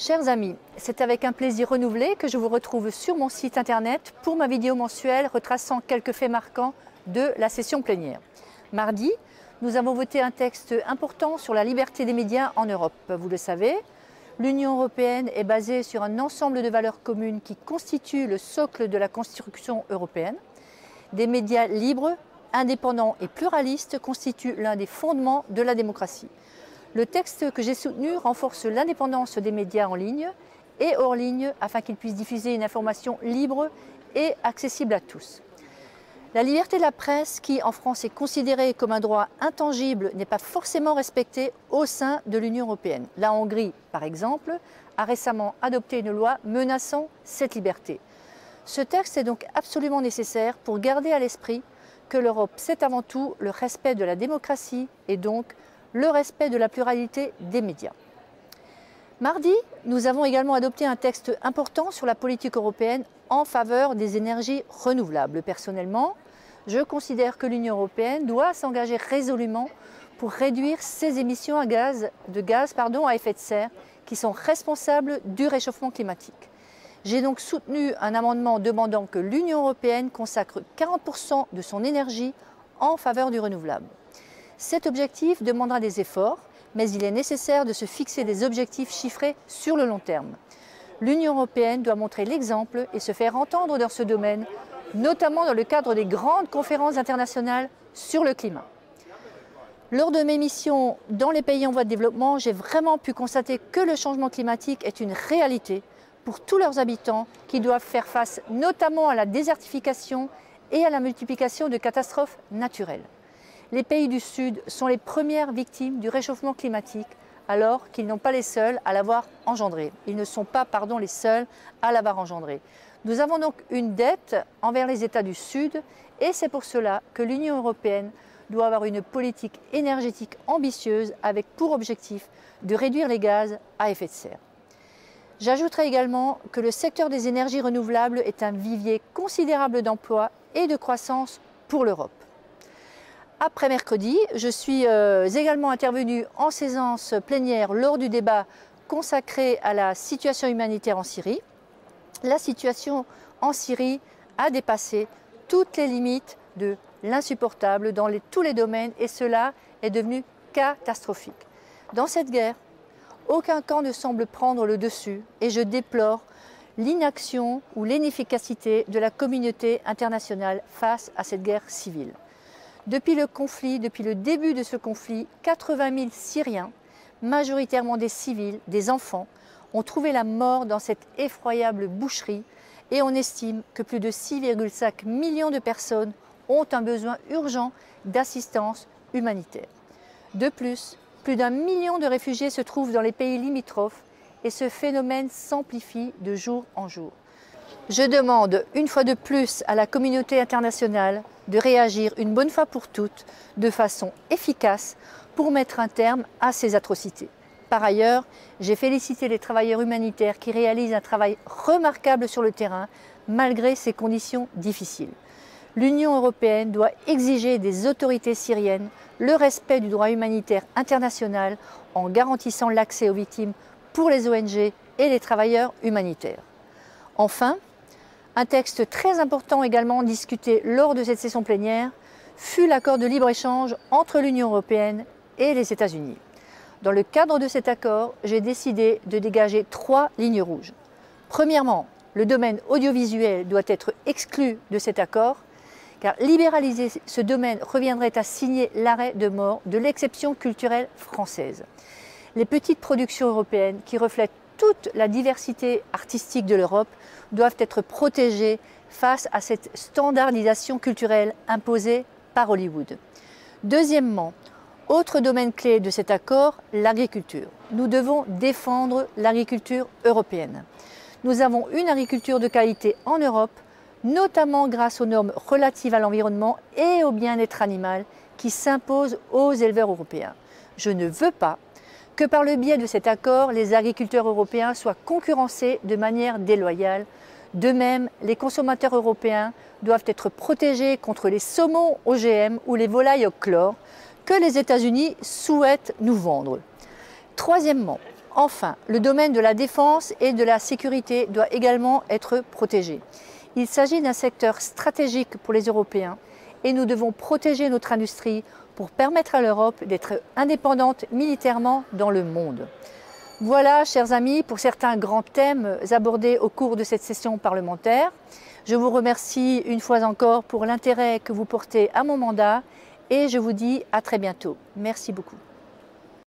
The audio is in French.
Chers amis, c'est avec un plaisir renouvelé que je vous retrouve sur mon site internet pour ma vidéo mensuelle retraçant quelques faits marquants de la session plénière. Mardi, nous avons voté un texte important sur la liberté des médias en Europe. Vous le savez, l'Union européenne est basée sur un ensemble de valeurs communes qui constituent le socle de la construction européenne. Des médias libres, indépendants et pluralistes constituent l'un des fondements de la démocratie. Le texte que j'ai soutenu renforce l'indépendance des médias en ligne et hors ligne afin qu'ils puissent diffuser une information libre et accessible à tous. La liberté de la presse, qui en France est considérée comme un droit intangible, n'est pas forcément respectée au sein de l'Union européenne. La Hongrie, par exemple, a récemment adopté une loi menaçant cette liberté. Ce texte est donc absolument nécessaire pour garder à l'esprit que l'Europe, c'est avant tout le respect de la démocratie et donc le respect de la pluralité des médias. Mardi, nous avons également adopté un texte important sur la politique européenne en faveur des énergies renouvelables. Personnellement, je considère que l'Union européenne doit s'engager résolument pour réduire ses émissions de gaz à effet de serre qui sont responsables du réchauffement climatique. J'ai donc soutenu un amendement demandant que l'Union européenne consacre 40% de son énergie en faveur du renouvelable. Cet objectif demandera des efforts, mais il est nécessaire de se fixer des objectifs chiffrés sur le long terme. L'Union européenne doit montrer l'exemple et se faire entendre dans ce domaine, notamment dans le cadre des grandes conférences internationales sur le climat. Lors de mes missions dans les pays en voie de développement, j'ai vraiment pu constater que le changement climatique est une réalité pour tous leurs habitants qui doivent faire face notamment à la désertification et à la multiplication de catastrophes naturelles. Les pays du Sud sont les premières victimes du réchauffement climatique, alors qu'ils n'ont pas les seuls à l'avoir engendré. Ils ne sont pas, les seuls à l'avoir engendré. Nous avons donc une dette envers les États du Sud et c'est pour cela que l'Union européenne doit avoir une politique énergétique ambitieuse avec pour objectif de réduire les gaz à effet de serre. J'ajouterai également que le secteur des énergies renouvelables est un vivier considérable d'emplois et de croissance pour l'Europe. Après mercredi, je suis également intervenue en séance plénière lors du débat consacré à la situation humanitaire en Syrie. La situation en Syrie a dépassé toutes les limites de l'insupportable dans tous les domaines et cela est devenu catastrophique. Dans cette guerre, aucun camp ne semble prendre le dessus et je déplore l'inaction ou l'inefficacité de la communauté internationale face à cette guerre civile. Depuis le début de ce conflit, 80 000 Syriens, majoritairement des civils, des enfants, ont trouvé la mort dans cette effroyable boucherie et on estime que plus de 6,5 millions de personnes ont un besoin urgent d'assistance humanitaire. De plus d'1 million de réfugiés se trouvent dans les pays limitrophes et ce phénomène s'amplifie de jour en jour. Je demande une fois de plus à la communauté internationale de réagir une bonne fois pour toutes, de façon efficace, pour mettre un terme à ces atrocités. Par ailleurs, j'ai félicité les travailleurs humanitaires qui réalisent un travail remarquable sur le terrain, malgré ces conditions difficiles. L'Union européenne doit exiger des autorités syriennes le respect du droit humanitaire international en garantissant l'accès aux victimes pour les ONG et les travailleurs humanitaires. Enfin, un texte très important également discuté lors de cette session plénière fut l'accord de libre-échange entre l'Union européenne et les États-Unis. Dans le cadre de cet accord, j'ai décidé de dégager 3 lignes rouges. Premièrement, le domaine audiovisuel doit être exclu de cet accord, car libéraliser ce domaine reviendrait à signer l'arrêt de mort de l'exception culturelle française. Les petites productions européennes qui reflètent toute la diversité artistique de l'Europe doivent être protégées face à cette standardisation culturelle imposée par Hollywood. Deuxièmement, autre domaine clé de cet accord, l'agriculture. Nous devons défendre l'agriculture européenne. Nous avons une agriculture de qualité en Europe, notamment grâce aux normes relatives à l'environnement et au bien-être animal qui s'imposent aux éleveurs européens. Je ne veux pas que par le biais de cet accord, les agriculteurs européens soient concurrencés de manière déloyale. De même, les consommateurs européens doivent être protégés contre les saumons OGM ou les volailles au chlore que les États-Unis souhaitent nous vendre. Troisièmement, Enfin, le domaine de la défense et de la sécurité doit également être protégé. Il s'agit d'un secteur stratégique pour les Européens et nous devons protéger notre industrie pour permettre à l'Europe d'être indépendante militairement dans le monde. Voilà, chers amis, pour certains grands thèmes abordés au cours de cette session parlementaire. Je vous remercie une fois encore pour l'intérêt que vous portez à mon mandat et je vous dis à très bientôt. Merci beaucoup.